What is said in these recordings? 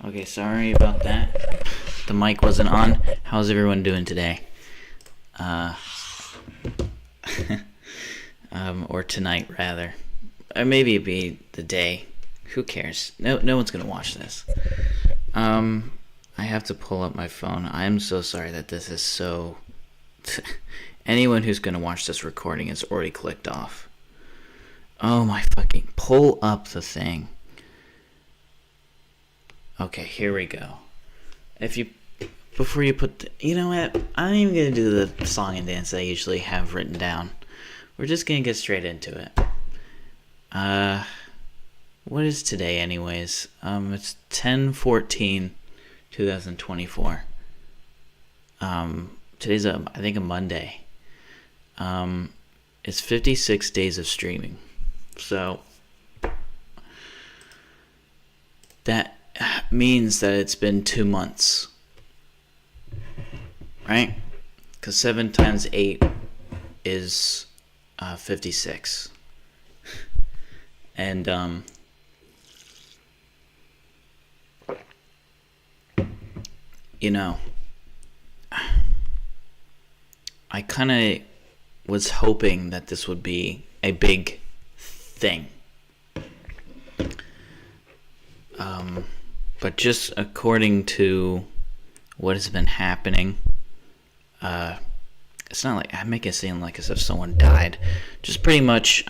Okay, sorry about that. The mic wasn't on. How's everyone doing today? Or tonight, rather. Or maybe it'd be the day. Who cares? No one's gonna watch this. I have to pull up my phone. I'm so sorry that this is so... Anyone who's gonna watch this recording has already clicked off. Oh my fucking... Pull up the thing. Okay, here we go. Before you put you know what? I'm not even gonna do the song and dance I usually have written down. We're just gonna get straight into it. What is today anyways? It's 10/14/2024. Today's I think a Monday. It's 56 days of streaming. So that means that it's been 2 months. Right? Because 7 times 8 is 56. And you know, I kind of was hoping that this would be a big thing. But just according to what has been happening, it's not like I make it seem like as if someone died. Just pretty much,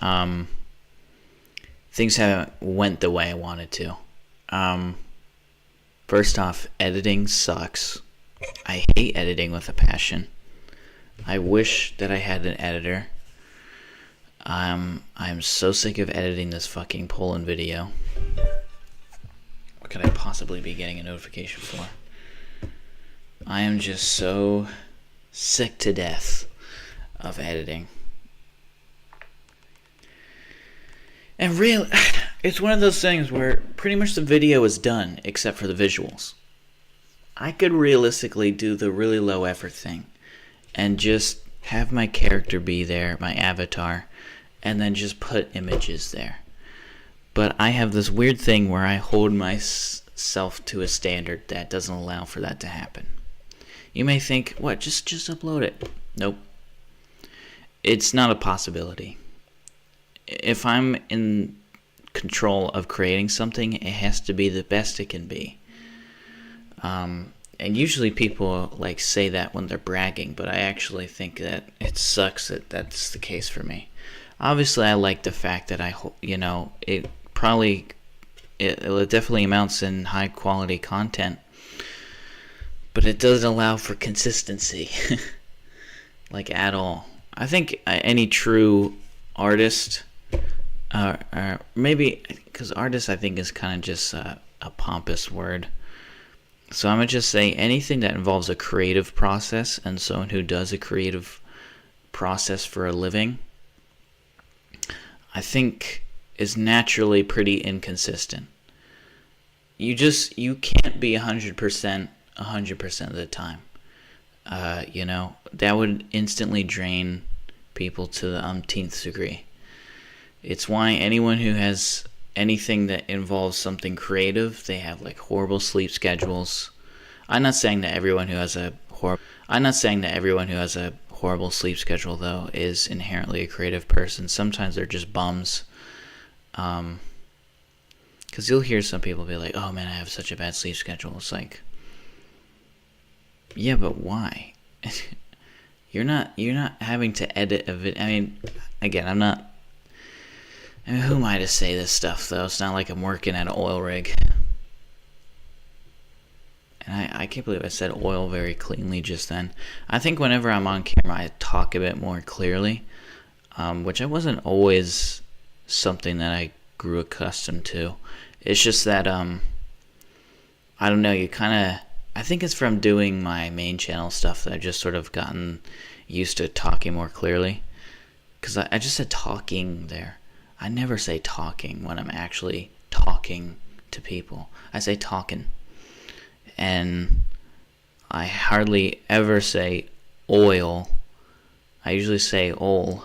things haven't went the way I wanted to. First off, editing sucks. I hate editing with a passion. I wish that I had an editor. I'm so sick of editing this fucking Poland video. What could I possibly be getting a notification for? I am just so sick to death of editing. And really, it's one of those things where pretty much the video is done except for the visuals. I could realistically do the really low effort thing and just have my character be there, my avatar, and then just put images there. But I have this weird thing where I hold myself to a standard that doesn't allow for that to happen. You may think, what, just upload it. Nope. It's not a possibility. If I'm in control of creating something, it has to be the best it can be. And usually people like say that when they're bragging, but I actually think that it sucks that that's the case for me. Obviously, I like the fact that it definitely amounts in high quality content, but it doesn't allow for consistency, like at all. I think any true artist, or maybe because artist I think is kind of just a pompous word. So I'm going to just say anything that involves a creative process and someone who does a creative process for a living, I think is naturally pretty inconsistent. You can't be 100% of the time. That would instantly drain people to the umpteenth degree. It's why anyone who has anything that involves something creative, they have like horrible sleep schedules. I'm not saying that everyone who has a horrible sleep schedule though is inherently a creative person. Sometimes they're just bums. Because you'll hear some people be like, "Oh man, I have such a bad sleep schedule." It's like, yeah, but why? You're not having to edit a video. I mean, again, who am I to say this stuff, though? It's not like I'm working at an oil rig. And I can't believe I said oil very cleanly just then. I think whenever I'm on camera, I talk a bit more clearly, which I wasn't always something that I grew accustomed to. It's just that, I don't know, I think it's from doing my main channel stuff that I've just sort of gotten used to talking more clearly. Because I just said talking there. I never say talking when I'm actually talking to people. I say talking. And I hardly ever say oil. I usually say ol.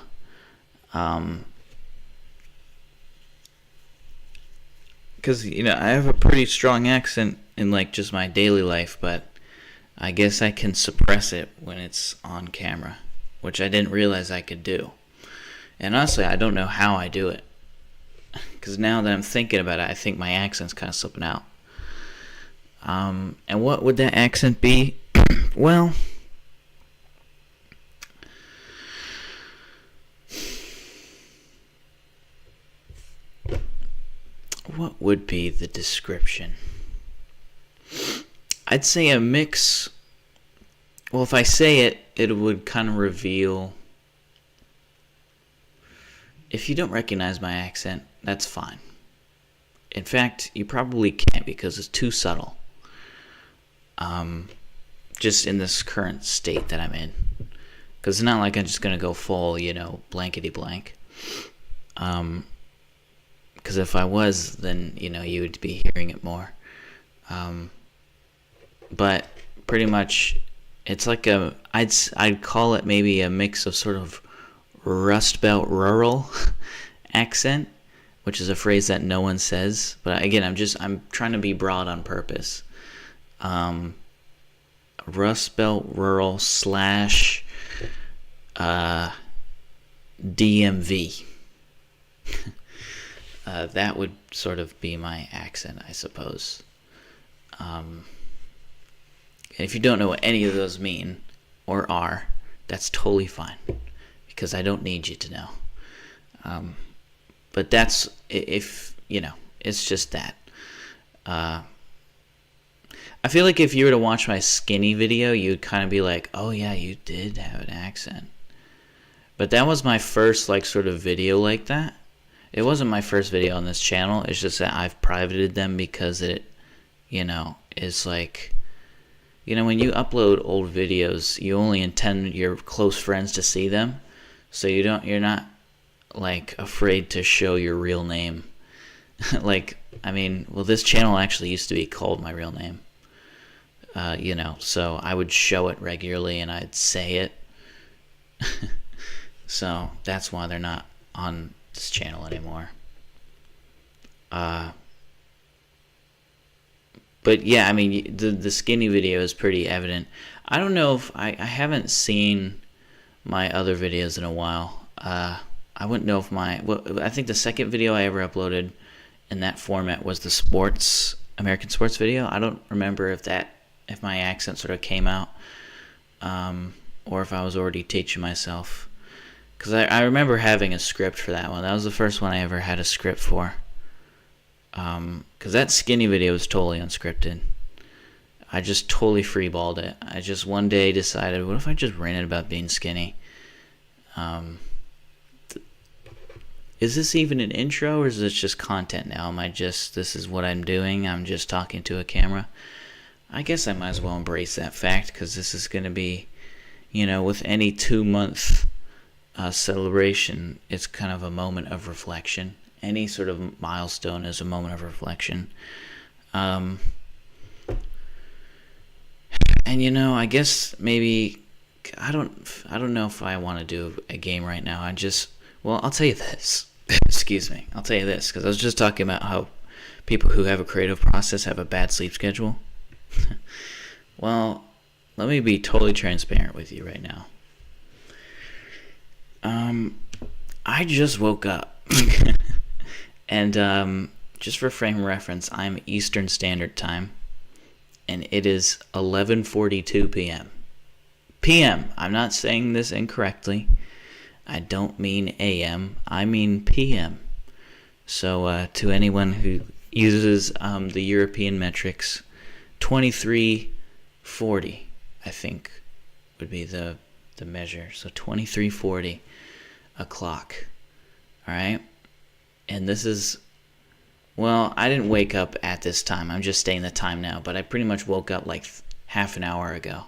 because I have a pretty strong accent in like just my daily life, but I guess I can suppress it when it's on camera, which I didn't realize I could do. And honestly, I don't know how I do it, because now that I'm thinking about it, I think my accent's kind of slipping out. And what would that accent be? Well, what would be the description? I'd say a mix. Well, if I say it, it would kind of reveal. If you don't recognize my accent, that's fine. In fact, you probably can't because it's too subtle. Just in this current state that I'm in. Because it's not like I'm just going to go full, blankety blank. Because if I was, then, you would be hearing it more. But pretty much, it's like I'd call it maybe a mix of sort of Rust Belt rural accent, which is a phrase that no one says. But again, I'm trying to be broad on purpose. Rust Belt rural / DMV. That would sort of be my accent, I suppose. If you don't know what any of those mean or are, that's totally fine, because I don't need you to know. But that's, if, it's just that. I feel like if you were to watch my skinny video, you'd kind of be like, oh yeah, you did have an accent. But that was my first, sort of video like that. It wasn't my first video on this channel. It's just that I've privated them because it, is like, when you upload old videos, you only intend your close friends to see them. So you're not, afraid to show your real name. This channel actually used to be called my real name. So I would show it regularly and I'd say it. So that's why they're not on this channel anymore. But yeah, the skinny video is pretty evident. I don't know if I haven't seen my other videos in a while. I wouldn't know if I think the second video I ever uploaded in that format was the American sports video. I don't remember if my accent sort of came out, or if I was already teaching myself. Because I remember having a script for that one. That was the first one I ever had a script for. Because that skinny video was totally unscripted. I just totally freeballed it. I just one day decided, what if I just ranted about being skinny? Is this even an intro, or is this just content now? This is what I'm doing, I'm just talking to a camera? I guess I might as well embrace that fact, because this is going to be, with any 2-month celebration, it's kind of a moment of reflection. Any sort of milestone is a moment of reflection. And I guess maybe I don't know if I want to do a game right now. I'll tell you this. Excuse me. I'll tell you this, because I was just talking about how people who have a creative process have a bad sleep schedule. Well, let me be totally transparent with you right now. I just woke up. And just for frame of reference, I'm Eastern Standard Time, and it is 11:42 p.m. p.m. I'm not saying this incorrectly. I don't mean a.m. I mean p.m. So to anyone who uses the European metrics, 23:40, I think, would be the measure. So 23:40 o'clock. All right. And this is, I didn't wake up at this time. I'm just stating the time now. But I pretty much woke up like half an hour ago.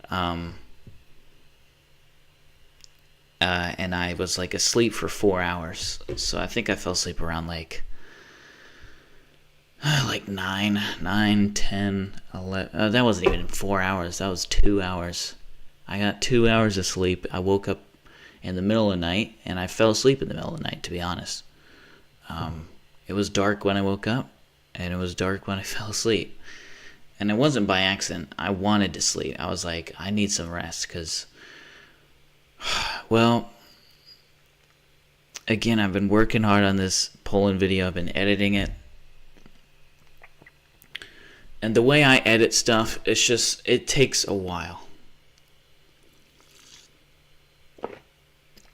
And I was asleep for 4 hours. So I think I fell asleep around 9, 10, 11. That wasn't even 4 hours. That was 2 hours. I got 2 hours of sleep. I woke up in the middle of the night, and I fell asleep in the middle of the night, to be honest. It was dark when I woke up, and it was dark when I fell asleep. And it wasn't by accident. I wanted to sleep. I was like, I need some rest, because, well, again, I've been working hard on this Poland video. I've been editing it. And the way I edit stuff, it takes a while.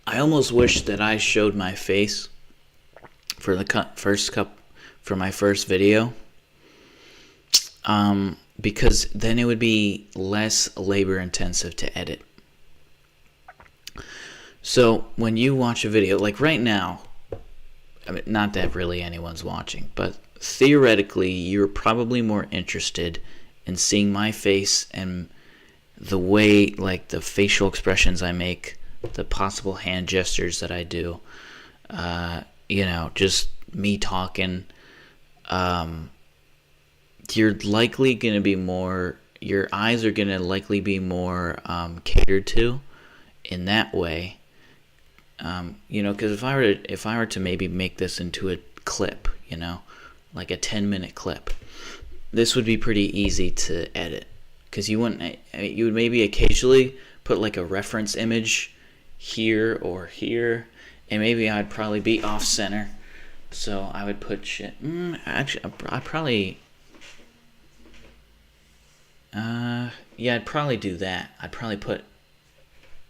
I almost wish that I showed my face for for my first video, because then it would be less labor intensive to edit. So when you watch a video, like right now, I mean, not that really anyone's watching, but theoretically, you're probably more interested in seeing my face and the way, like, the facial expressions I make, the possible hand gestures that I do, just me talking. You're likely going to be more, your eyes are going to likely be more catered to in that way. Because if I were to maybe make this into a clip, like a 10-minute clip, this would be pretty easy to edit, because you would maybe occasionally put like a reference image here or here, and maybe I'd probably be off center, so I would put shit. Actually, I'd probably I'd probably do that. I'd probably put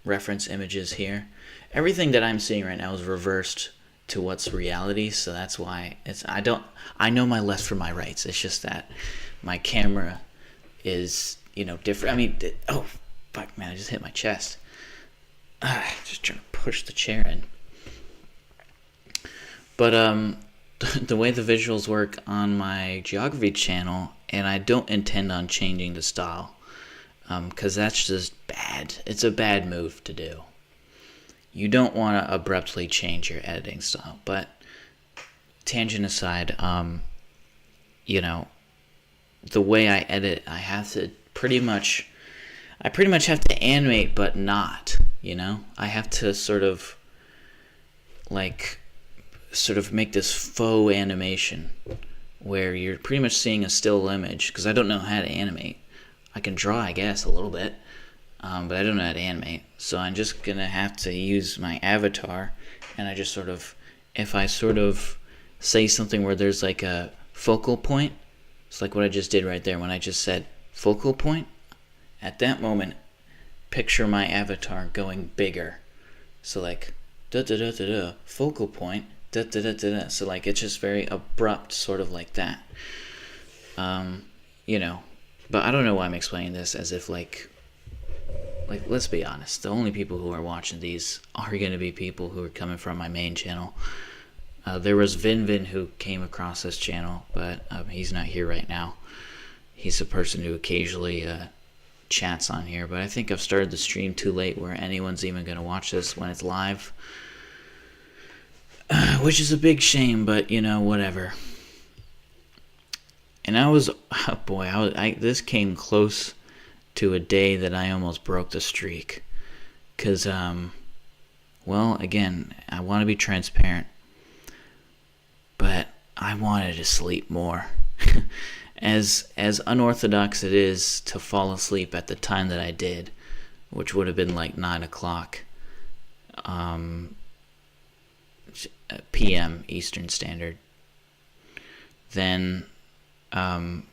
reference images here. Everything that I'm seeing right now is reversed to what's reality, so that's why I know my left from my rights. It's just that my camera is, different. I mean, oh fuck, man, I just hit my chest. Just trying to push the chair in. But the way the visuals work on my geography channel, and I don't intend on changing the style, because that's just bad. It's a bad move to do. You don't want to abruptly change your editing style. But tangent aside, the way I edit, I have to pretty much have to animate, but not, I have to sort of make this faux animation where you're pretty much seeing a still image, because I don't know how to animate. I can draw, I guess, a little bit, but I don't know how to animate. So I'm just going to have to use my avatar, and I just if I say something where there's like a focal point, it's like what I just did right there when I just said focal point. At that moment, picture my avatar going bigger. So like, da-da-da-da-da, focal point, da-da-da-da-da. So like, it's just very abrupt, sort of like that. But I don't know why I'm explaining this as if like, let's be honest. The only people who are watching these are going to be people who are coming from my main channel. There was Vin who came across this channel, but he's not here right now. He's a person who occasionally chats on here, but I think I've started the stream too late where anyone's even going to watch this when it's live. Which is a big shame, but whatever. And this came close to a day that I almost broke the streak. Because, again, I want to be transparent, but I wanted to sleep more. As unorthodox it is to fall asleep at the time that I did, which would have been like 9 o'clock p.m. Eastern Standard, then, I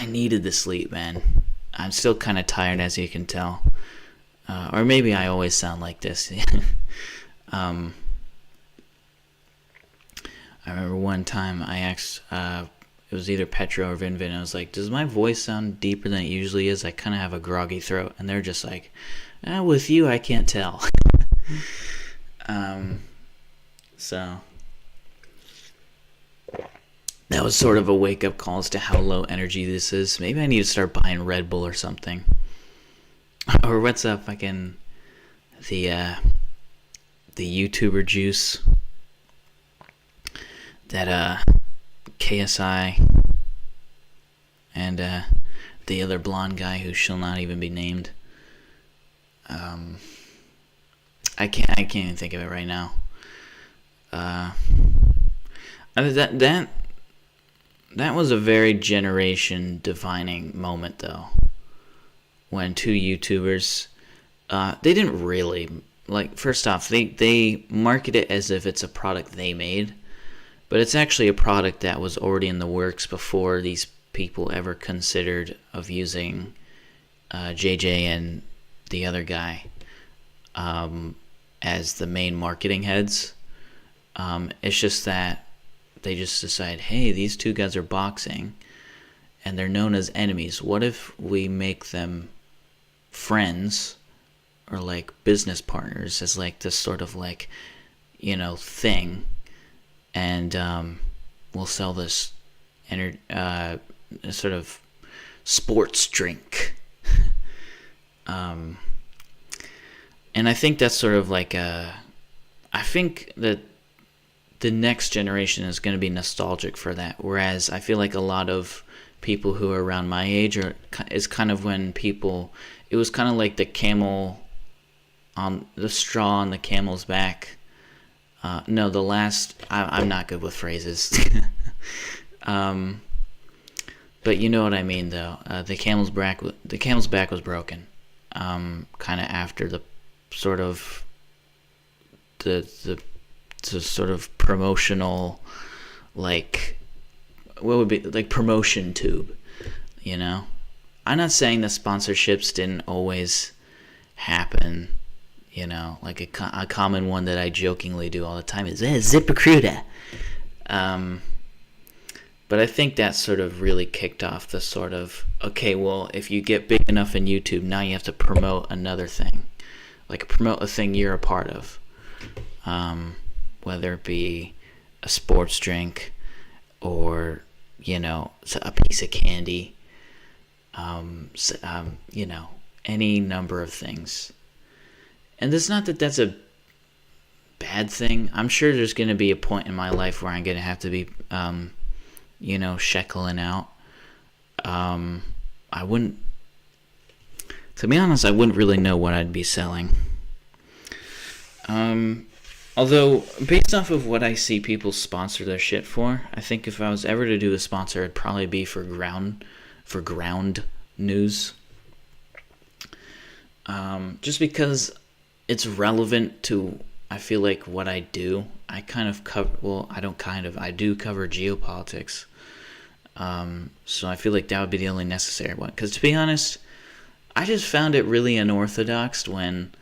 needed the sleep, man. I'm still kind of tired, as you can tell. Or maybe I always sound like this. I remember one time I asked, it was either Petra or Vin, I was like, does my voice sound deeper than it usually is? I kind of have a groggy throat. And they're just like, with you, I can't tell. So that was sort of a wake-up call as to how low energy this is. Maybe I need to start buying Red Bull or something. Or what's up, fucking the YouTuber juice that KSI and the other blonde guy who shall not even be named. I can't even think of it right now. that was a very generation defining moment, though, when two YouTubers, they didn't really, like, first off, they market it as if it's a product they made, but it's actually a product that was already in the works before these people ever considered of using JJ and the other guy as the main marketing heads. It's just that they just decide, hey, these two guys are boxing and they're known as enemies. What if we make them friends or like business partners as like this sort of like, thing, and we'll sell this sort of sports drink. And I think that's sort of like I think that the next generation is going to be nostalgic for that, whereas I feel like a lot of people who are around my age is kind of when it was kind of like the camel on the straw on the camel's back. I'm not good with phrases. But you know what I mean, though. The camel's back was broken, kind of after the sort of the sort of promotional, like, what would be like promotion tube, I'm not saying that sponsorships didn't always happen, like a common one that I jokingly do all the time is ZipRecruiter. But I think that sort of really kicked off the sort of, okay, well, if you get big enough in YouTube, now you have to promote another thing, like promote a thing you're a part of, whether it be a sports drink or, a piece of candy, any number of things. And it's not that that's a bad thing. I'm sure there's going to be a point in my life where I'm going to have to be, sheckling out. To be honest, I wouldn't really know what I'd be selling. Although, based off of what I see people sponsor their shit for, I think if I was ever to do a sponsor, it'd probably be for ground news. Just because it's relevant to, I feel like, what I do. I do cover geopolitics. So I feel like that would be the only necessary one. Because to be honest, I just found it really unorthodox when,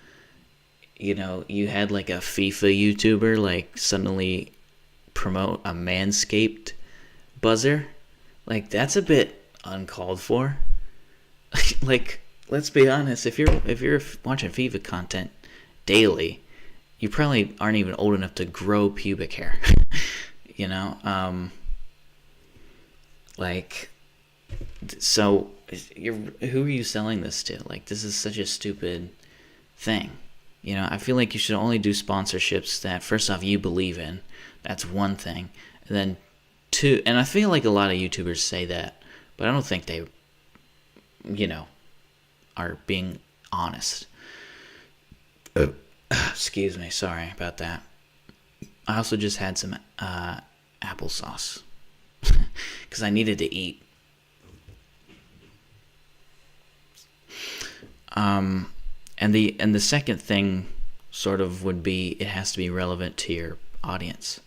you had like a FIFA YouTuber like suddenly promote a Manscaped buzzer. Like, that's a bit uncalled for. Like, let's be honest, if you're watching FIFA content daily, you probably aren't even old enough to grow pubic hair. So who are you selling this to? Like, this is such a stupid thing. I feel like you should only do sponsorships that, first off, you believe in. That's one thing. And then two, and I feel like a lot of YouTubers say that, but I don't think they, are being honest. Excuse me, sorry about that. I also just had some applesauce because I needed to eat. And the second thing sort of would be, it has to be relevant to your audience,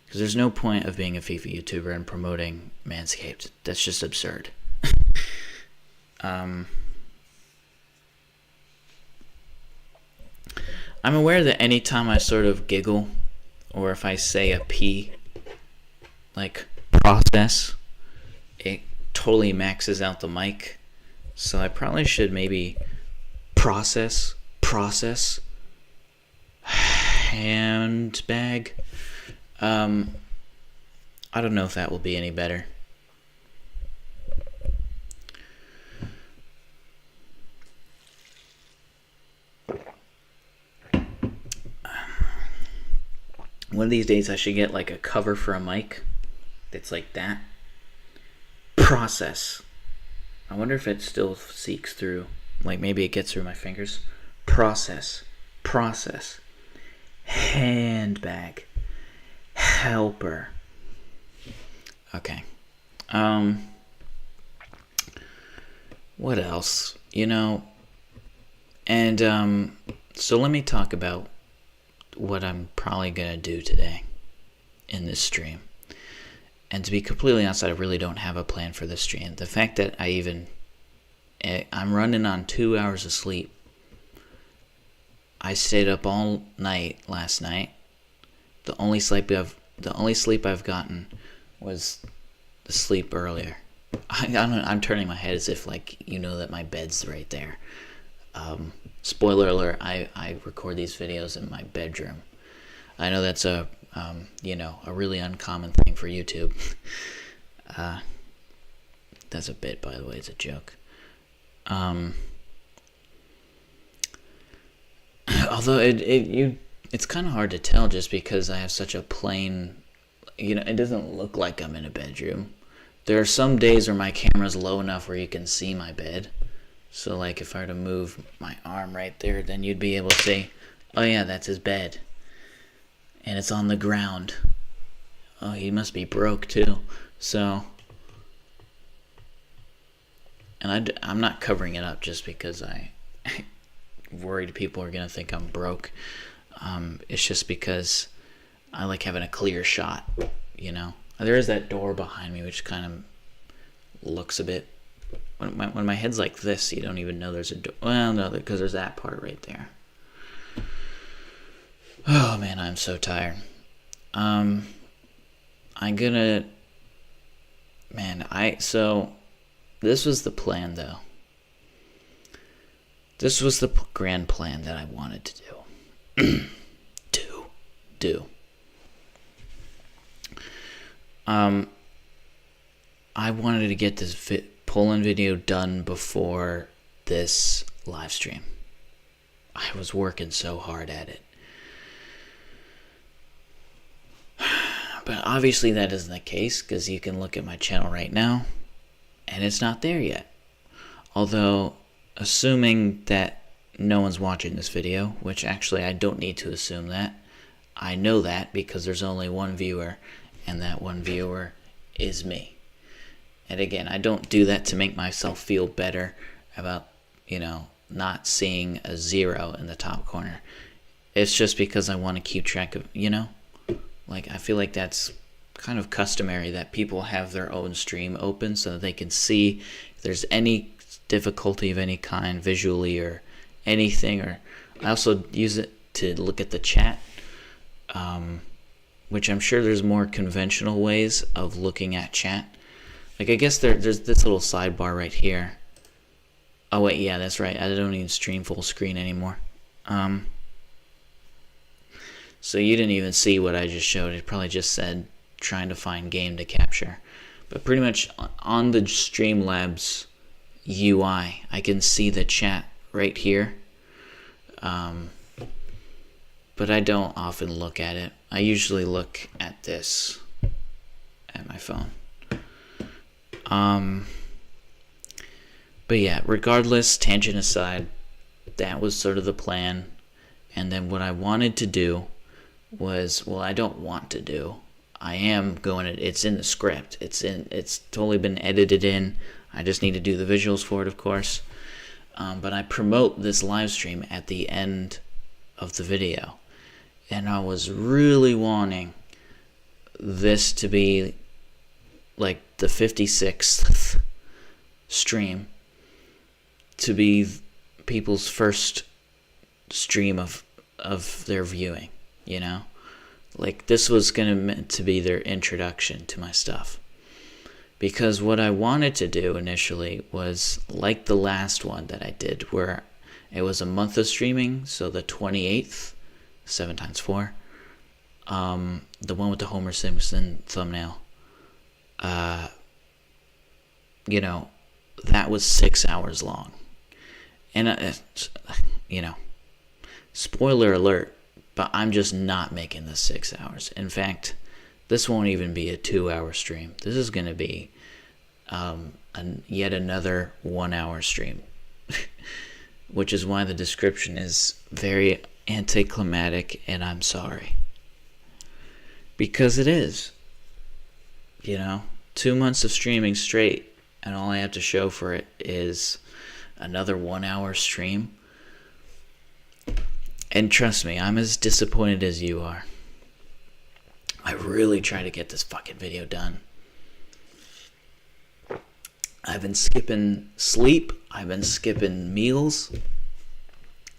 because there's no point of being a FIFA YouTuber and promoting Manscaped. That's just absurd. I'm aware that anytime I sort of giggle, or if I say a P, like process, it totally maxes out the mic. So I probably should maybe process handbag. I don't know if that will be any better. One of these days I should get like a cover for a mic that's like that. Process. I wonder if it still seeks through. Like, maybe it gets through my fingers. Process. Handbag. helper. Okay. What else? And so let me talk about what I'm probably gonna do today in this stream. And to be completely honest, I really don't have a plan for this stream. The fact that I'm running on 2 hours of sleep. I stayed up all night last night. The only sleep I've gotten was the sleep earlier. I'm turning my head as if that my bed's right there. Spoiler alert, I record these videos in my bedroom. I know that's a really uncommon thing for YouTube. That's a bit, by the way, it's a joke. Although it's kind of hard to tell just because I have such a plain, it doesn't look like I'm in a bedroom. There are some days where my camera's low enough where you can see my bed. So if I were to move my arm right there, then you'd be able to see, oh yeah, that's his bed. And it's on the ground. Oh, he must be broke too. So, and I'm not covering it up just because I worried people are going to think I'm broke. It's just because I like having a clear shot, There is that door behind me, which kind of looks a bit... When my head's like this, you don't even know there's a door. Well, no, because there's that part right there. Oh, man, I'm so tired. So, this was the plan, though. This was the grand plan that I wanted to do. I wanted to get this pull-in video done before this live stream. I was working so hard at it. But obviously that isn't the case, because you can look at my channel right now, and it's not there yet. Although, assuming that no one's watching this video, which actually I don't need to assume that. I know that because there's only one viewer, and that one viewer is me. And again, I don't do that to make myself feel better about, not seeing a 0 in the top corner. It's just because I want to keep track of, I feel like that's kind of customary that people have their own stream open so that they can see if there's any difficulty of any kind visually or anything. Or I also use it to look at the chat, which I'm sure there's more conventional ways of looking at chat. I guess there's this little sidebar right here. Oh wait, yeah, that's right. I don't even stream full screen anymore. So you didn't even see what I just showed. It probably just said trying to find game to capture. But pretty much on the Streamlabs UI, I can see the chat right here. But I don't often look at it. I usually look at this at my phone. But yeah, regardless, tangent aside, that was sort of the plan. And then what I wanted to do was, I don't want to do. I am going to, it's in the script. It's totally been edited in. I just need to do the visuals for it, of course. But I promote this live stream at the end of the video. And I was really wanting this to be like the 56th stream, to be people's first stream of their viewing, This was meant to be their introduction to my stuff. Because what I wanted to do initially was like the last one that I did, where it was a month of streaming, so the 28th, 7 times 4, the one with the Homer Simpson thumbnail, that was 6 hours long. And, spoiler alert, but I'm just not making this 6 hours. In fact, this won't even be a 2-hour stream. This is going to be yet another 1-hour stream, which is why the description is very anticlimactic, and I'm sorry. Because it is. 2 months of streaming straight, and all I have to show for it is another 1 hour stream. And trust me, I'm as disappointed as you are. I really try to get this fucking video done. I've been skipping sleep. I've been skipping meals.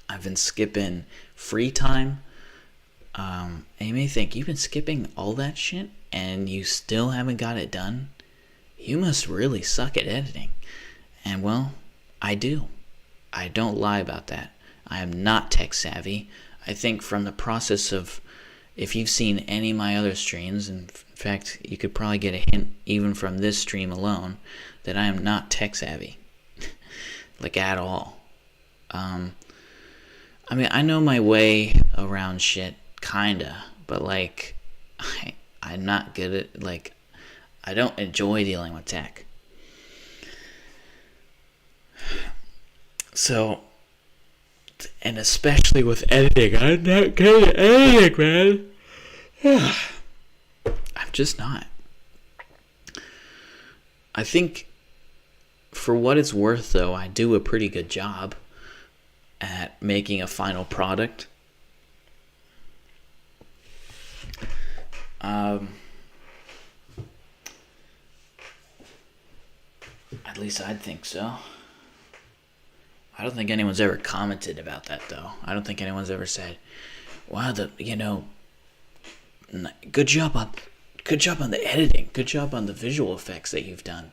I've been skipping free time. And you may think, you've been skipping all that shit and you still haven't got it done? You must really suck at editing. And well, I do. I don't lie about that. I am not tech savvy. I think from the process of, if you've seen any of my other streams, in fact, you could probably get a hint even from this stream alone, that I am not tech savvy. Like, at all. I mean, I know my way around shit, kinda, but like, I'm not good at, like, I don't enjoy dealing with tech. So, and especially with editing, I'm not good at editing, man. I'm just not. I think, for what it's worth, though, I do a pretty good job at making a final product. At least I'd think so. I don't think anyone's ever commented about that, though. I don't think anyone's ever said, wow, good job on the editing. Good job on the visual effects that you've done.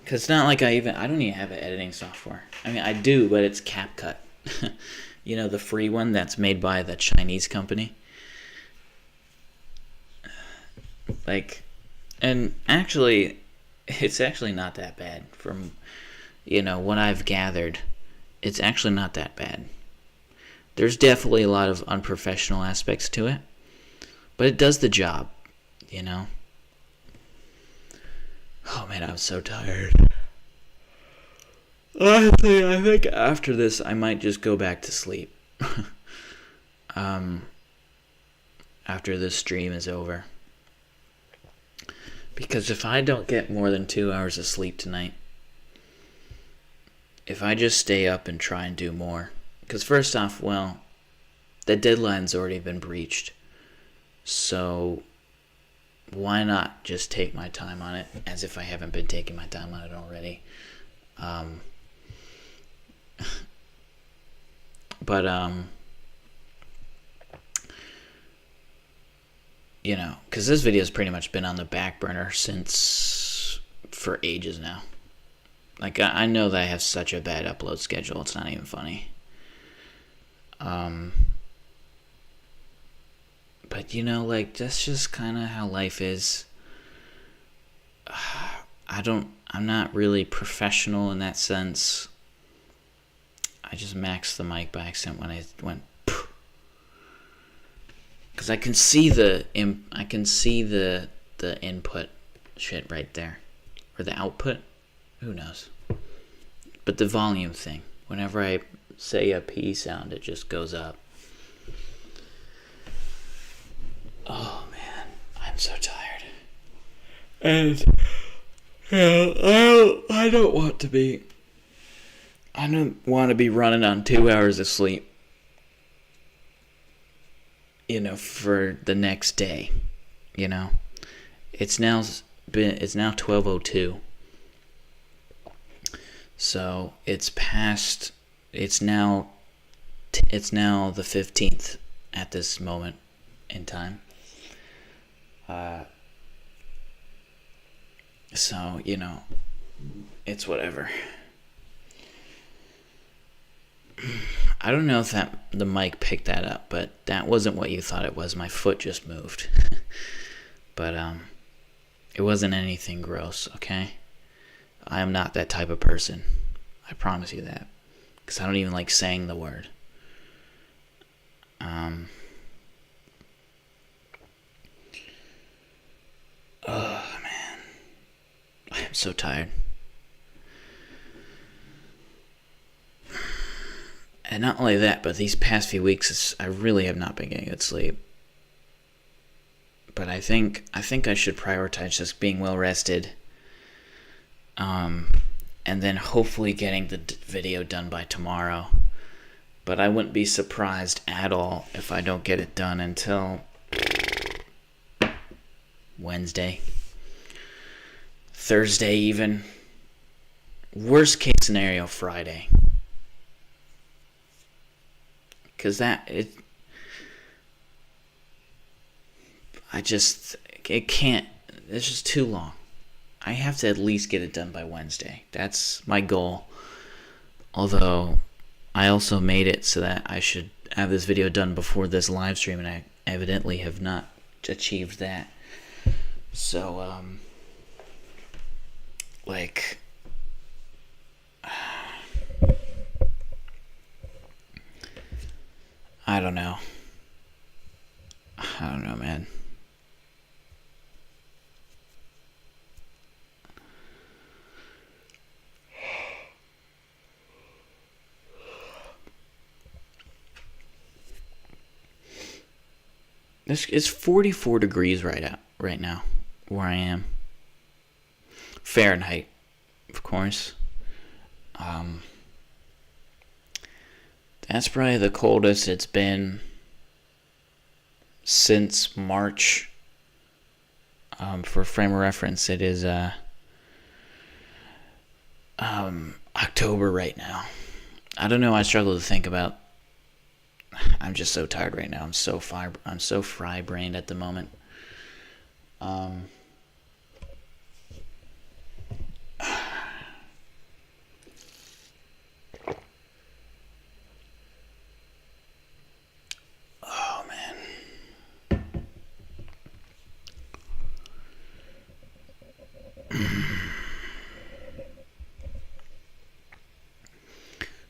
Because it's not like I don't even have an editing software. I mean, I do, but it's CapCut. The free one that's made by the Chinese company. And actually, it's actually not that bad. From, what I've gathered, it's actually not that bad. There's definitely a lot of unprofessional aspects to it, but it does the job, Oh man, I'm so tired. Honestly, I think after this, I might just go back to sleep. After this stream is over. Because if I don't get more than 2 hours of sleep tonight, if I just stay up and try and do more, because first off, well, the deadline's already been breached, so why not just take my time on it, as if I haven't been taking my time on it already. Because this video's pretty much been on the back burner for ages now. Like, I know that I have such a bad upload schedule, it's not even funny. But, that's just kind of how life is. I'm not really professional in that sense. I just maxed the mic by accident when I went, because I can see the input shit right there, or the output. Who knows? But the volume thing. Whenever I say a P sound, it just goes up. Oh man, I'm so tired. And I don't want to be. I don't want to be running on 2 hours of sleep. For the next day. It's now 12:02. So it's now the 15th at this moment in time. So, it's whatever. I don't know if the mic picked that up, but that wasn't what you thought it was. My foot just moved. But it wasn't anything gross, okay? I am not that type of person. I promise you that. Because I don't even like saying the word. Oh, man. I am so tired. And not only that, but these past few weeks, I really have not been getting good sleep. But I think I should prioritize just being well rested. And then hopefully getting the video done by tomorrow. But I wouldn't be surprised at all if I don't get it done until Wednesday. Thursday even. Worst case scenario, Friday. Because it can't, it's just too long. I have to at least get it done by Wednesday. That's my goal. Although, I also made it so that I should have this video done before this live stream, and I evidently have not achieved that. So, I don't know. I don't know, man. It's 44 degrees right now where I am. Fahrenheit, of course. That's probably the coldest it's been since March. For frame of reference, it is October right now. I don't know. I struggle to think about. I'm just so tired right now. I'm so fry-brained at the moment. Oh man.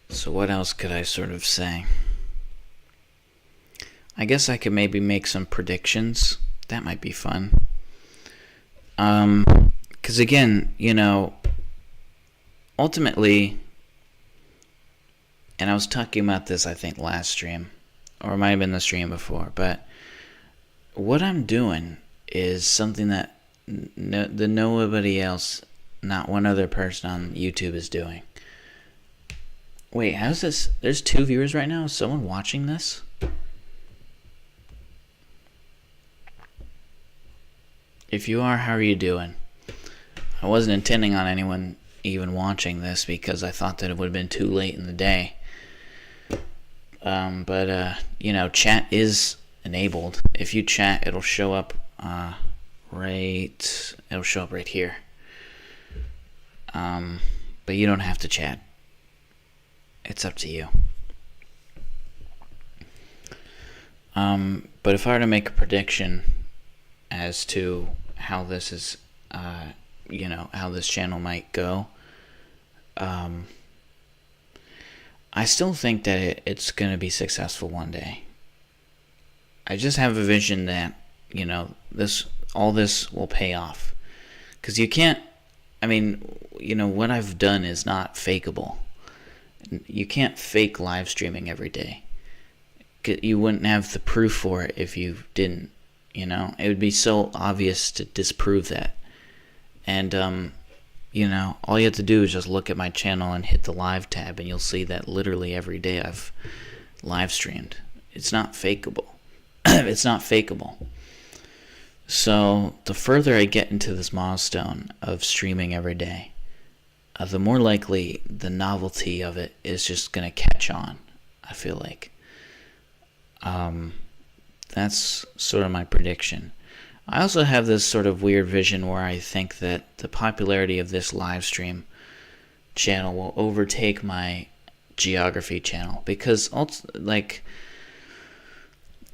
So what else could I sort of say? I guess I could maybe make some predictions. That might be fun. Because again, ultimately, and I was talking about this, I think, last stream, or it might have been the stream before, but what I'm doing is something that nobody else, not one other person on YouTube is doing. Wait, how's this? There's 2 viewers right now? Is someone watching this? If you are, how are you doing? I wasn't intending on anyone even watching this because I thought that it would have been too late in the day. But chat is enabled. If you chat, it'll show up it'll show up right here. But you don't have to chat. It's up to you. But if I were to make a prediction as to how this is, how this channel might go, I still think that it's going to be successful one day. I just have a vision that, all this will pay off. Because you can't, what I've done is not fakeable. You can't fake live streaming every day. You wouldn't have the proof for it if you didn't, It would be so obvious to disprove that. And, all you have to do is just look at my channel and hit the live tab, and you'll see that literally every day I've live streamed. It's not fakeable. It's not fakeable. So, the further I get into this milestone of streaming every day, the more likely the novelty of it is just going to catch on, I feel like. That's sort of my prediction. I also have this sort of weird vision where I think that the popularity of this live stream channel will overtake my geography channel. Because,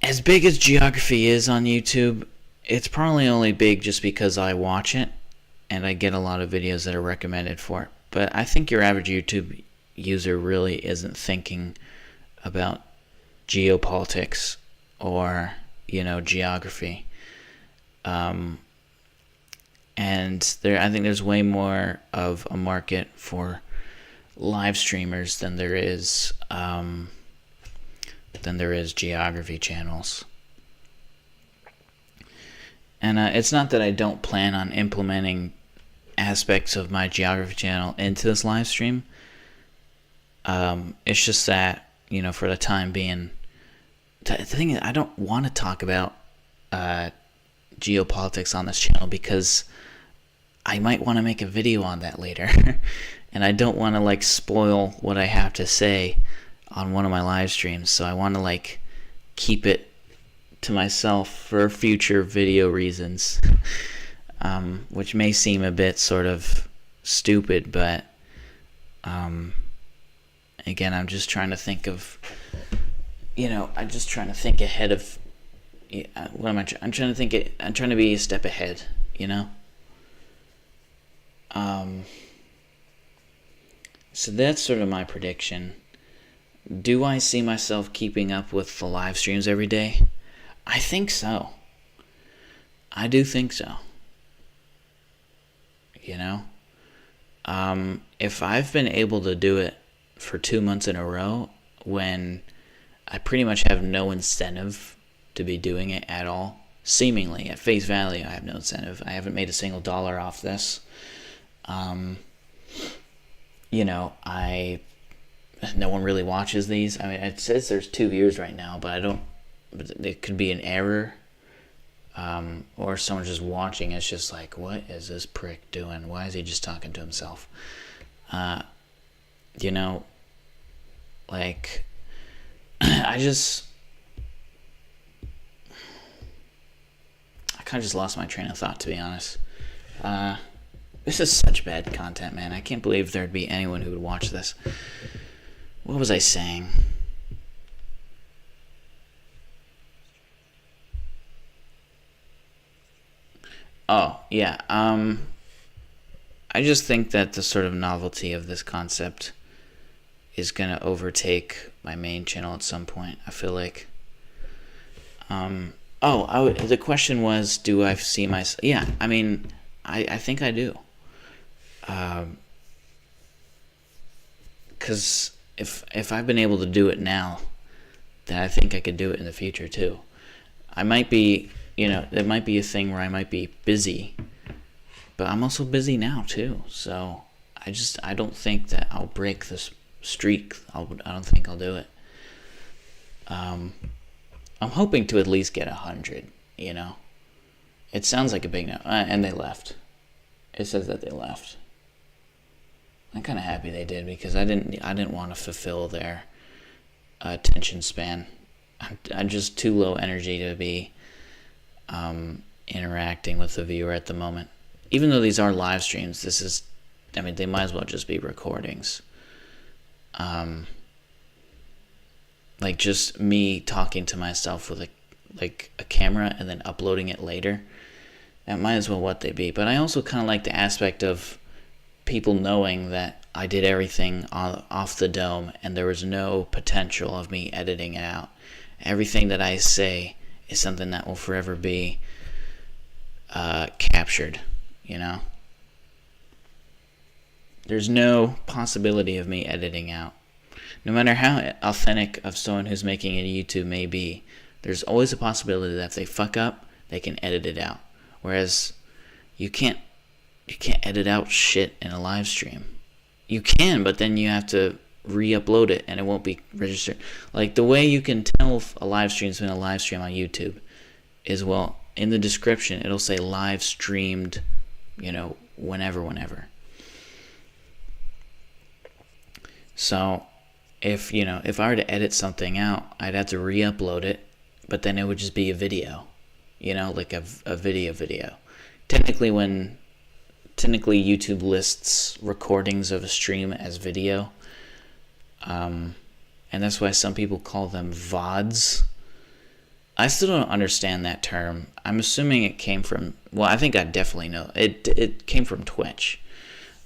as big as geography is on YouTube, it's probably only big just because I watch it and I get a lot of videos that are recommended for it. But I think your average YouTube user really isn't thinking about geopolitics or, geography. And I think there's way more of a market for live streamers than there is than there is geography channels. And it's not that I don't plan on implementing aspects of my geography channel into this live stream. It's just that, for the time being, the thing is, I don't want to talk about geopolitics on this channel because I might want to make a video on that later. And I don't want to spoil what I have to say on one of my live streams. So I want to keep it to myself for future video reasons. Which may seem a bit sort of stupid, but again, I'm just trying to think of, I'm just trying to think ahead of, what am I trying to think? I'm trying to be a step ahead, So that's sort of my prediction. Do I see myself keeping up with the live streams every day? I think so. I do think so. If I've been able to do it for 2 months in a row when I pretty much have no incentive to be doing it at all, seemingly at face value I have no incentive. I haven't made a single dollar off this. No one really watches these. I mean, it says there's 2 viewers right now, but it could be an error. Or someone just watching, it's just what is this prick doing? Why is he just talking to himself? I kind of just lost my train of thought, to be honest. This is such bad content, man. I can't believe there'd be anyone who would watch this. What was I saying? Oh, yeah. I just think that the sort of novelty of this concept is going to overtake my main channel at some point. I feel like. The question was, do I see myself? Yeah, I mean, I think I do. Because if I've been able to do it now, then I think I could do it in the future too. I might be, it might be a thing where I might be busy, but I'm also busy now too. So I don't think that I'll break this streak. I don't think I'll do it. I'm hoping to at least get 100. It sounds like a big no, and they left. It says that they left. I'm kind of happy they did because I didn't want to fulfill their attention span. I'm just too low energy to be interacting with the viewer at the moment. Even though these are live streams, they might as well just be recordings. Just me talking to myself with a camera and then uploading it later. That might as well what they be. But I also kind of like the aspect of people knowing that I did everything off the dome and there was no potential of me editing it out. Everything that I say is something that will forever be captured, There's no possibility of me editing out. No matter how authentic of someone who's making a YouTube may be, there's always a possibility that if they fuck up, they can edit it out. Whereas you can't edit out shit in a live stream. You can, but then you have to re-upload it and it won't be registered. The way you can tell if a live stream's been a live stream on YouTube is, in the description it'll say live streamed, whenever. So if I were to edit something out, I'd have to re-upload it, but then it would just be a video, a video. Technically YouTube lists recordings of a stream as video, and that's why some people call them VODs. I still don't understand that term. I'm assuming it came from, I think I definitely know. It came from Twitch,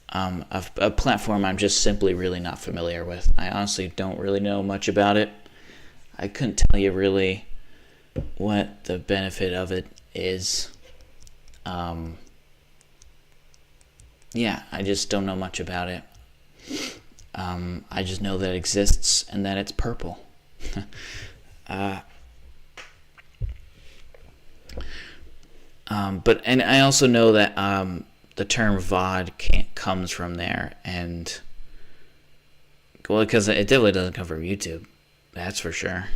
a platform I'm just simply really not familiar with. I honestly don't really know much about it. I couldn't tell you really what the benefit of it is. I just don't know much about it. I just know that it exists and that it's purple. And I also know that the term VOD comes from there, and well, because it definitely doesn't come from YouTube, that's for sure,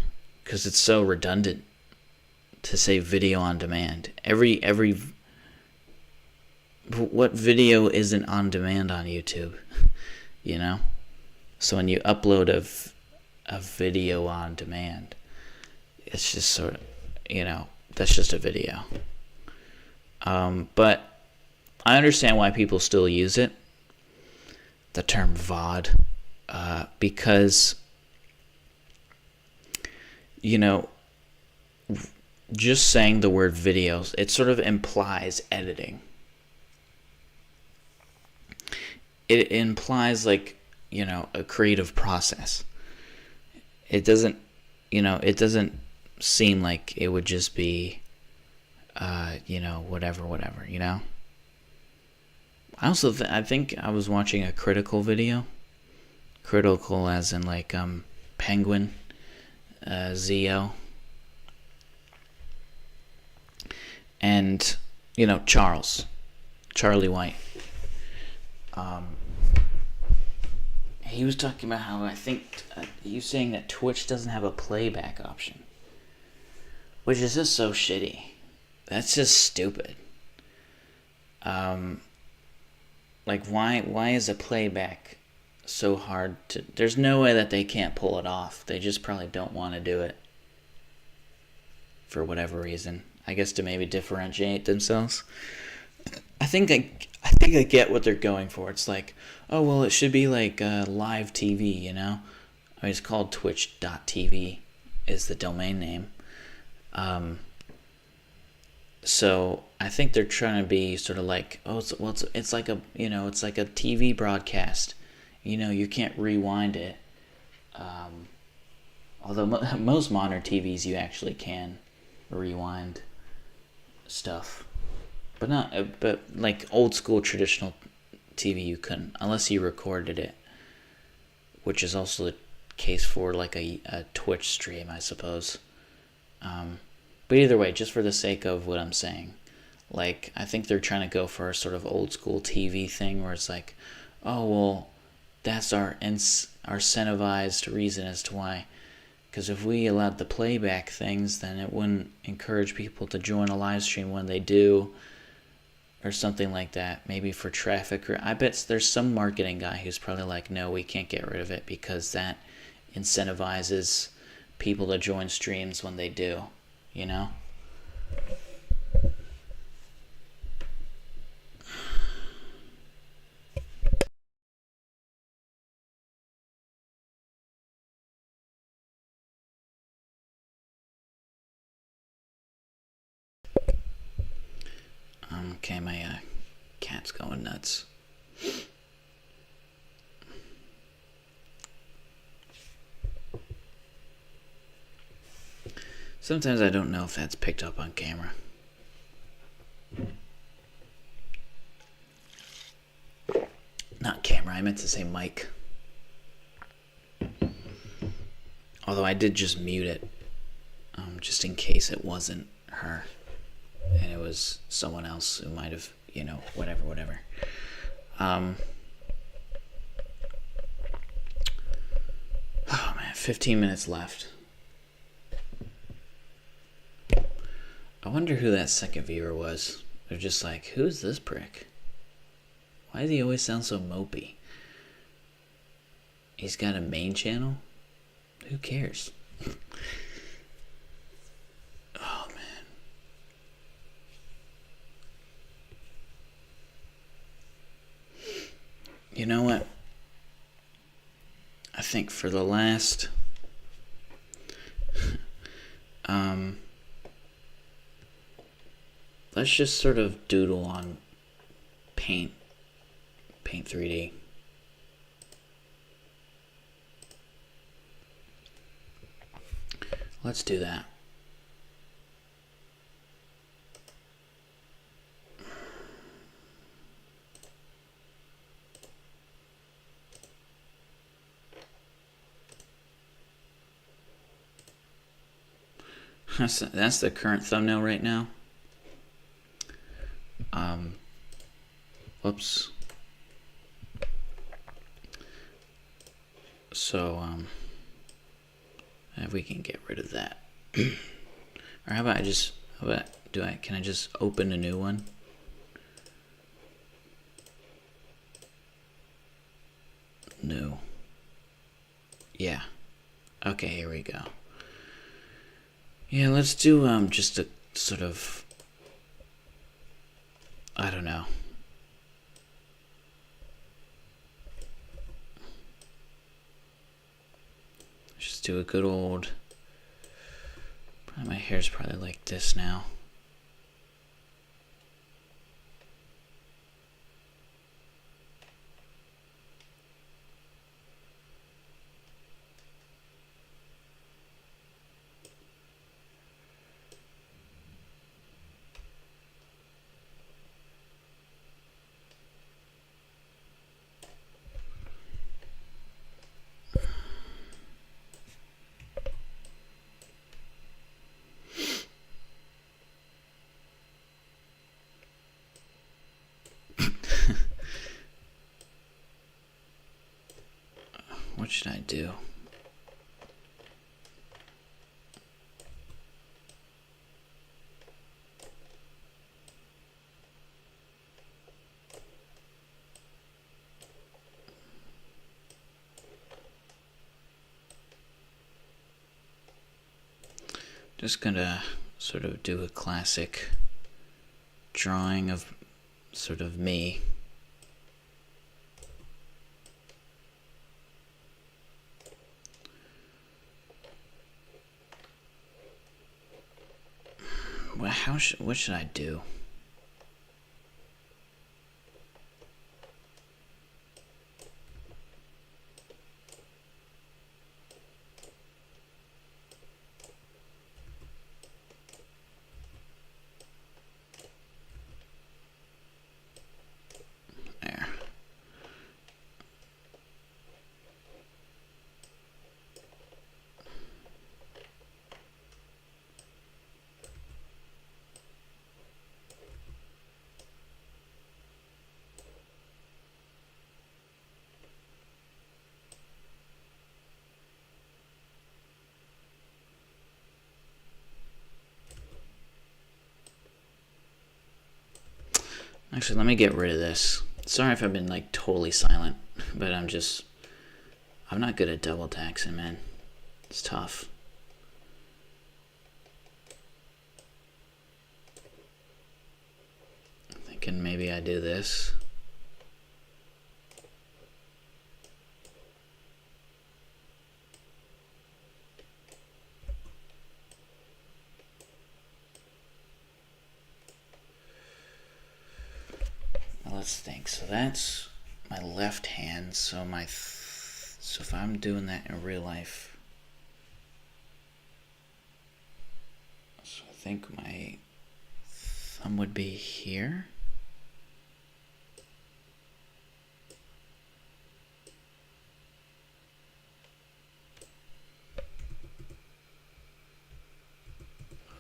because it's so redundant to say video on demand. Every what video isn't on demand on YouTube, you know? So when you upload a video on demand, it's just sort of, that's just a video. But I understand why people still use it, the term VOD, because, just saying the word videos, it sort of implies editing. It implies, like, a creative process. It doesn't seem like it would just be, whatever. I also I think I was watching a critical video. Critical as in, like, Penguin, Zio, and, Charlie White. He was talking about how, I think, he was saying that Twitch doesn't have a playback option, which is just so shitty. That's just stupid. Like, why is a playback so hard to... There's no way that they can't pull it off. They just probably don't want to do it for whatever reason. I guess to maybe differentiate themselves. I think I get what they're going for. It's like, oh, well, it should be like live TV, I mean, it's called twitch.tv is the domain name. So I think they're trying to be sort of like, oh, it's like a, it's like a TV broadcast. You can't rewind it. Although most modern TVs you actually can rewind stuff. But like old school traditional TV you couldn't, unless you recorded it, which is also the case for like a Twitch stream, I suppose. But either way, just for the sake of what I'm saying, like, I think they're trying to go for a sort of old school TV thing where it's like, oh, well, that's our incentivized reason as to why. Because if we allowed the playback things, then it wouldn't encourage people to join a live stream when they do, or something like that. Maybe for traffic. Or I bet there's some marketing guy who's probably like, no, we can't get rid of it because that incentivizes people to join streams when they do, Okay, my cat's going nuts. Sometimes I don't know if that's picked up on camera. Not camera, I meant to say mic. Although I did just mute it, just in case it wasn't her and it was someone else who might have, whatever. Oh man, 15 minutes left. I wonder who that second viewer was. They're just like, who's this prick? Why does he always sound so mopey? He's got a main channel? Who cares? Oh, man. You know what? I think for the last... let's just sort of doodle on Paint 3D. Let's do that. That's the current thumbnail right now. Whoops. So, if we can get rid of that. Or how about can I just open a new one? No. Yeah. Okay, here we go. Yeah, let's do just a sort of, I don't know. Just do a good old, my hair's probably like this now. What should I do? Just gonna sort of do a classic drawing of sort of me. Well, what should I do? There. Actually, let me get rid of this. Sorry if I've been like totally silent, but I'm not good at double taxing, man. It's tough. Thinking maybe I do this. Let's think. So that's my left hand. So so if I'm doing that in real life, so I think my thumb would be here.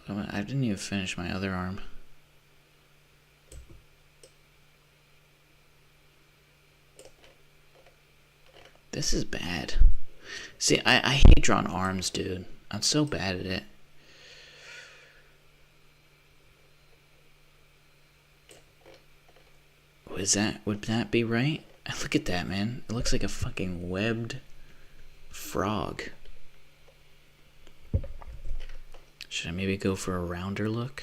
I didn't even finish my other arm. This is bad. See, I hate drawing arms, dude. I'm so bad at it. Would that be right? Look at that, man. It looks like a fucking webbed frog. Should I maybe go for a rounder look?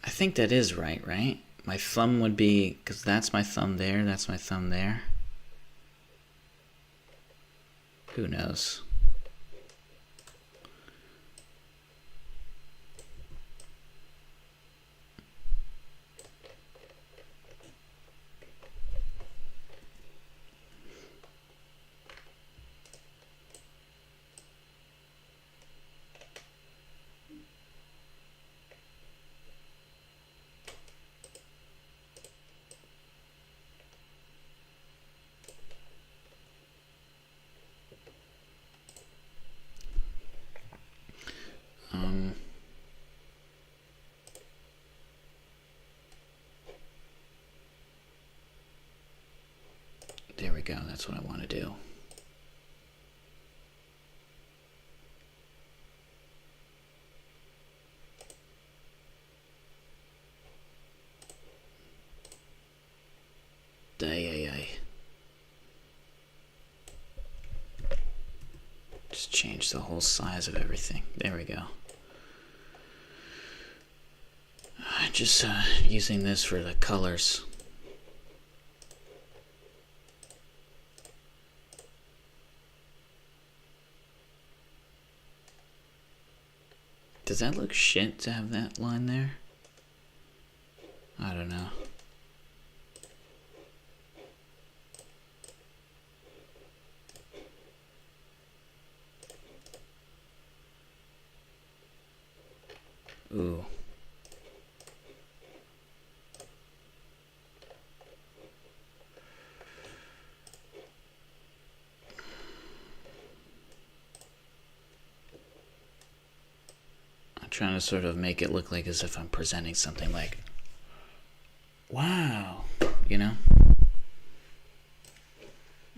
I think that is right? My thumb would be, because that's my thumb there, that's my thumb there. Who knows? we go. That's what I want to do. Just change the whole size of everything. There we go. Just using this for the colors. Does that look shit to have that line there? I don't know. Ooh. I'm trying to sort of make it look like as if I'm presenting something like, wow, you know?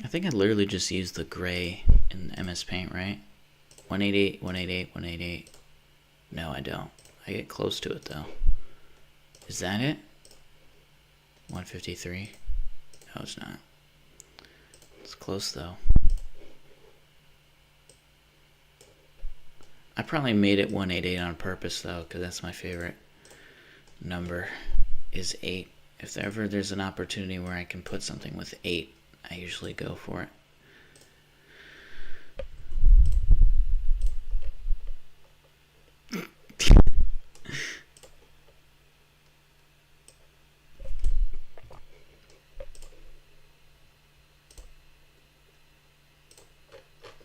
I think I literally just used the gray in MS Paint, right? 188, 188, 188. No, I don't. I get close to it though. Is that it? 153? No, it's not. It's close though. I probably made it 188 on purpose though, because that's my favorite number, is 8. If ever there's an opportunity where I can put something with 8, I usually go for it.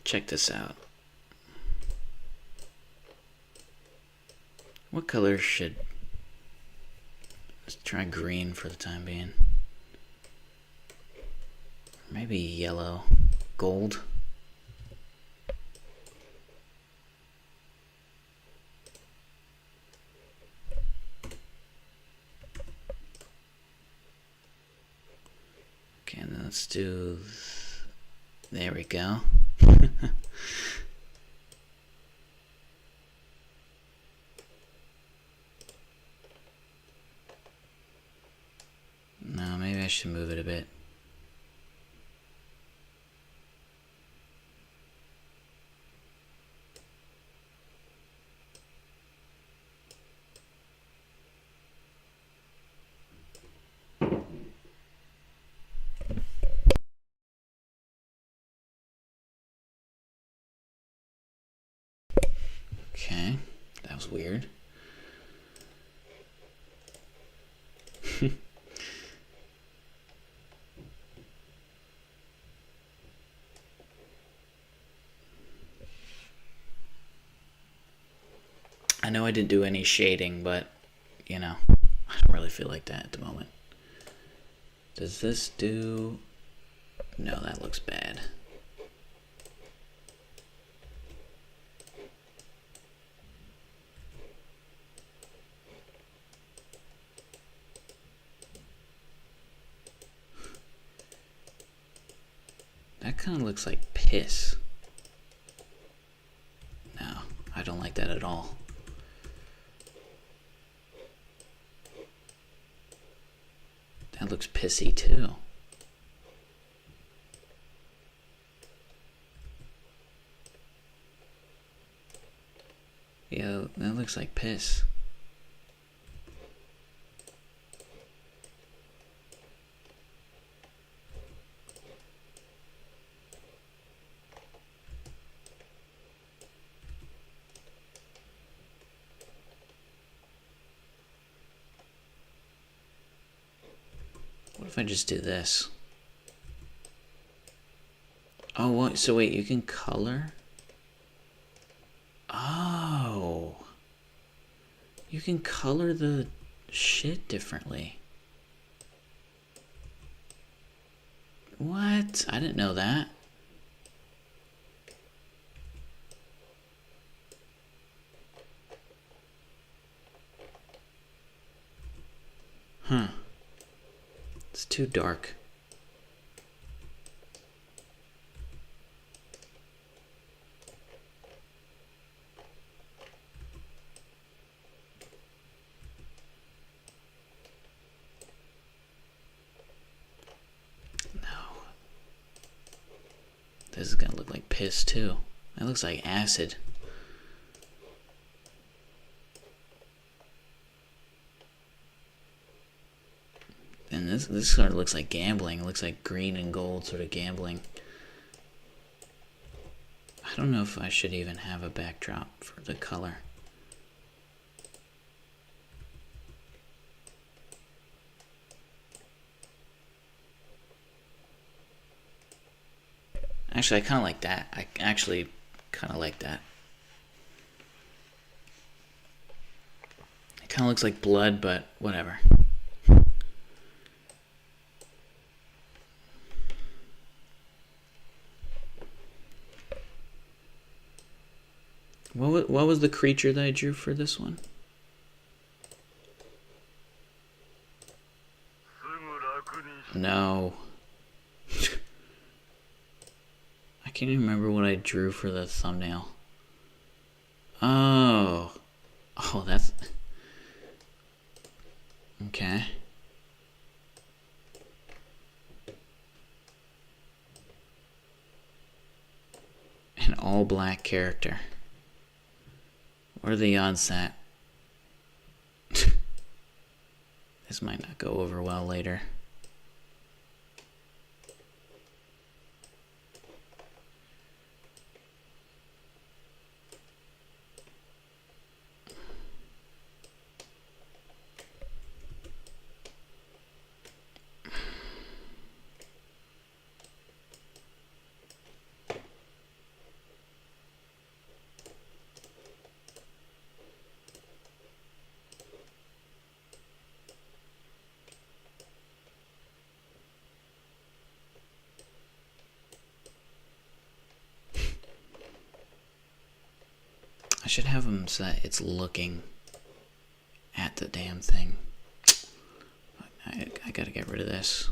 Check this out. What color should... Let's try green for the time being. Maybe yellow. Gold. Okay, and then let's do... There we go. No, maybe I should move it a bit. Okay, that was weird. I know I didn't do any shading, but, you know, I don't really feel like that at the moment. Does this do... No, that looks bad. That kind of looks like piss. No, I don't like that at all. That looks pissy too. Yeah, that looks like piss. What if I just do this? Oh, what? So wait, you can color? Oh. You can color the shit differently. What? I didn't know that. Huh. It's too dark. this is gonna look like piss too. That looks like acid. And this sort of looks like gambling. It looks like green and gold sort of gambling. I don't know if I should even have a backdrop for the color. Actually, I kind of like that. I actually kind of like that. It kind of looks like blood, but whatever. What was the creature that I drew for this one? No. I can't even remember what I drew for the thumbnail. Oh. Oh, that's... Okay. An all-black character. What are the odds that... This might not go over well later. I should have them so that it's looking at the damn thing. I gotta get rid of this.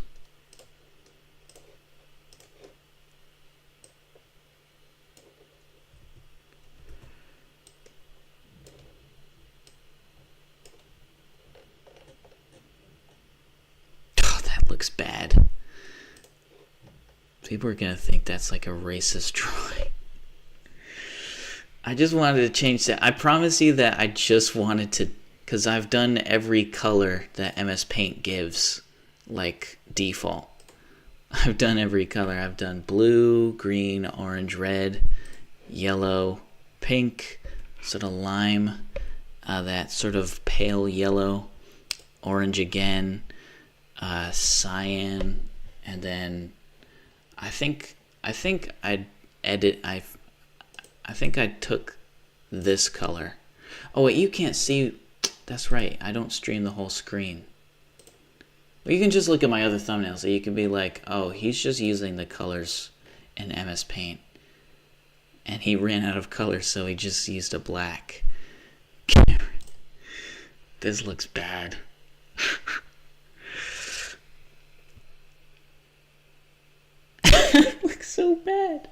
Oh, that looks bad. People are gonna think that's like a racist drawing. I just wanted to change that. I promise you that I just wanted to, because I've done every color that MS Paint gives, like default. I've done every color. I've done blue, green, orange, red, yellow, pink, sort of lime, that sort of pale yellow, orange again, cyan, and then I think I took this color. Oh wait, you can't see. That's right, I don't stream the whole screen. Well, you can just look at my other thumbnails, so you can be like, oh, he's just using the colors in MS Paint. And he ran out of colors, so he just used a black. This looks bad. It looks so bad.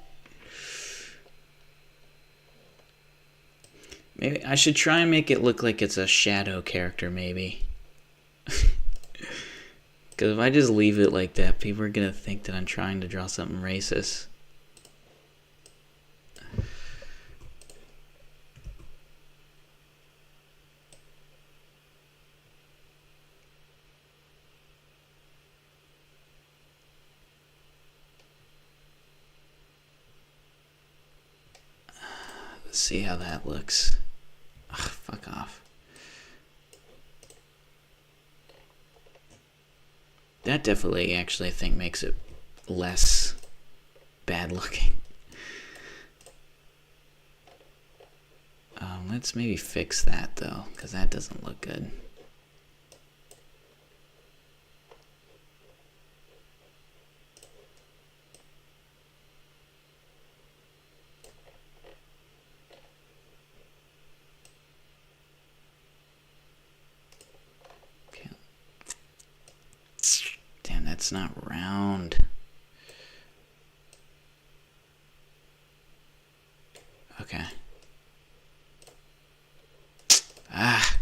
Maybe I should try and make it look like it's a shadow character, maybe. Because if I just leave it like that, people are going to think that I'm trying to draw something racist. Let's see how that looks. Ugh, fuck off. That definitely actually I think makes it less bad looking. Let's maybe fix that though, because that doesn't look good. Okay. Damn, that's not round. Okay. Ah.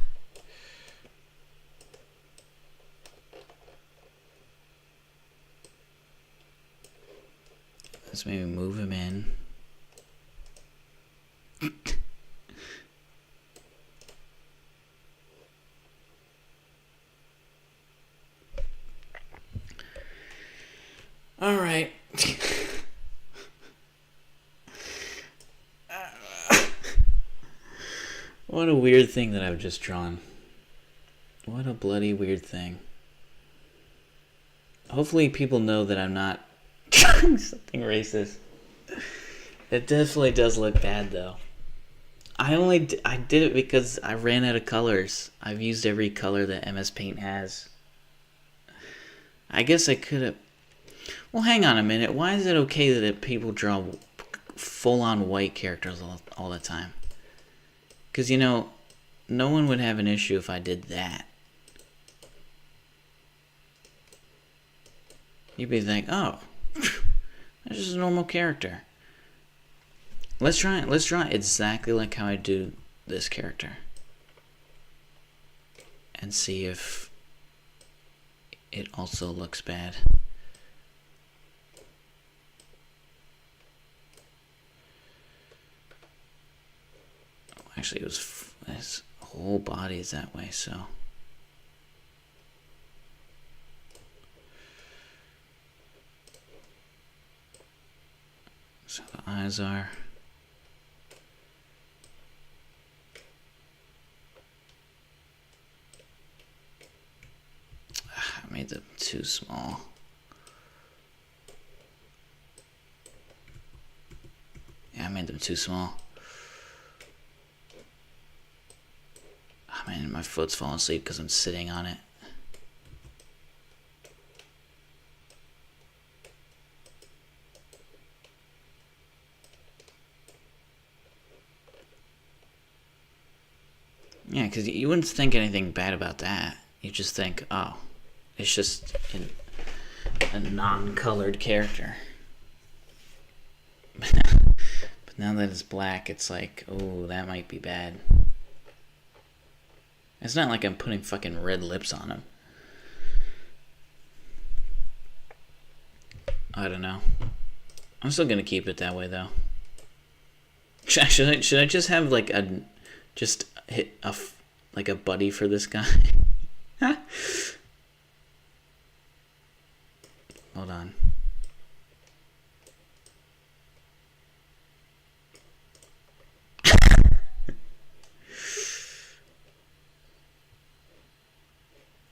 Let's maybe move him in. All right. What a weird thing that I've just drawn. What a bloody weird thing. Hopefully people know that I'm not trying something racist. It definitely does look bad though. I did it because I ran out of colors. I've used every color that MS Paint has. I guess I could have... Well, hang on a minute. Why is it okay that people draw full-on white characters all the time? Because, you know, no one would have an issue if I did that. You'd be like, oh, that's just a normal character. Let's try exactly like how I do this character. And see if it also looks bad. Actually, his whole body is that way, so. So the eyes are. I made them too small. Yeah, I made them too small. Oh, man, my foot's falling asleep because I'm sitting on it. Yeah, because you wouldn't think anything bad about that. You just think, oh, it's just a non-colored character. But now that it's black, it's like, oh, that might be bad. It's not like I'm putting fucking red lips on him. I don't know. I'm still gonna keep it that way though. Should I just have like like a buddy for this guy? Hold on.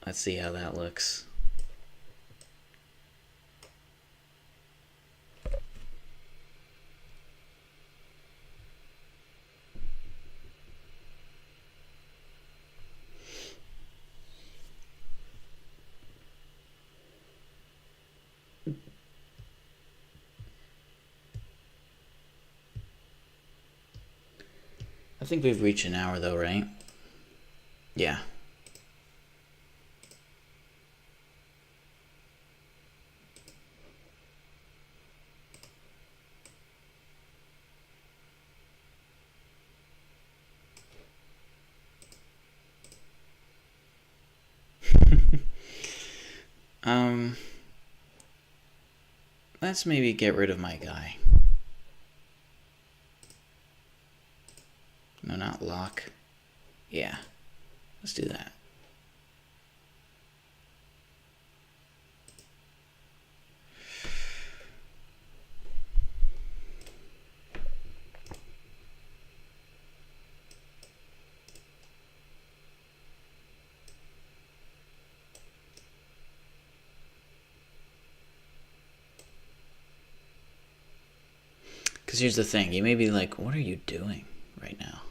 Let's see how that looks. I think we've reached an hour though, right? Yeah. Let's maybe get rid of my guy. No, not lock. Yeah, let's do that. Because here's the thing, you may be like, what are you doing right now?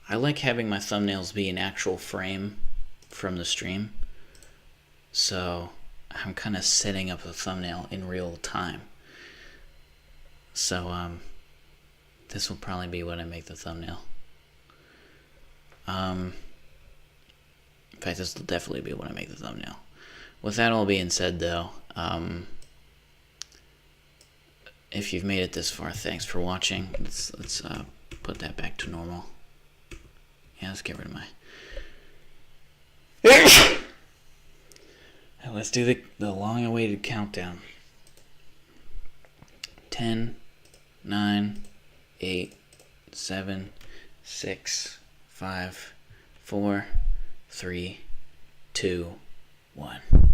I like having my thumbnails be an actual frame from the stream. So I'm kind of setting up the thumbnail in real time. So this will probably be when I make the thumbnail. In fact, this will definitely be when I make the thumbnail. With that all being said though, if you've made it this far, thanks for watching. Let's put that back to normal. Yeah, let's get rid of my... And let's do the long-awaited countdown. 10, 9, 8, 7, 6, 5, 4, 3, 2, 1.